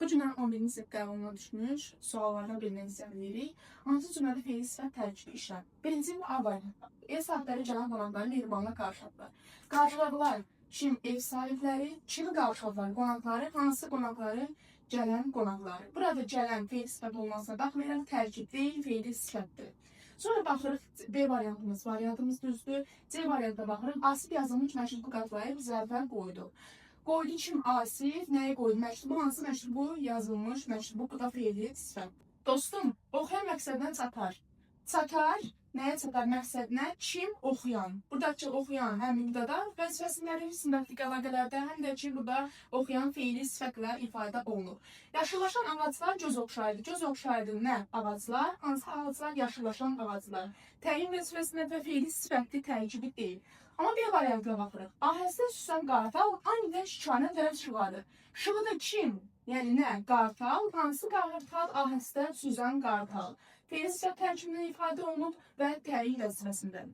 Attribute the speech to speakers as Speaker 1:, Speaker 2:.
Speaker 1: Bu cümlənin 11-ci sinif qəbuluna düşmüş suallardan birindən istəyirik. Hansı cümlədə fe'li sifət tərkibi işlənir? Birinci A variantı. Ev sahibləri gələn qonaqları mehribanla qarşıladılar. Qarşıladılar kim ev sahibləri, kimi qarşıladılar qonaqları, hansı qonaqları, gələn qonaqları. Burada gələn fe'li sifət olmasına baxmayaraq tərkib deyil, fe'li sifətdir. Sonra baxırıq B variantımız. Variantımız düzdür. C variantına baxırıq. Asif yazılmış məşrubu qatlayıb zərfə qoydu. Qoydu kim Asif, nəyə qoydu? Məktubu, hansı məktubu yazılmış məktubu, bu da fe'li sifət. Dostum, oxuyan məqsəddən çatar. Çatar, nəyə çatar məqsədinə? Kim oxuyan. Buradakı oxuyan həm mübtəda vəzifəsində, sintaktik əlaqələrdə, həm də ki, burada oxuyan fe'li sifətlə ifadə olunur. Yaşıllaşan ağaclar göz oxşaydı. Göz oxşaydı nə? Ağaclar, hansı ağaclar? Yaşıllaşan ağaclar. Təyin vəzifəsində və fe'li sifətli tərkibi deyil. Amma bir variantına baxırıq. Ahəstə süsən qartal anidən şikanə tərəf şığadı. Şığıda kim? Yəni nə? Qartal. Hansı qartal? Ahəstə süzən qartal. Fe'li sifət tərkibindən ifadə olunub və təyin vəzifəsində.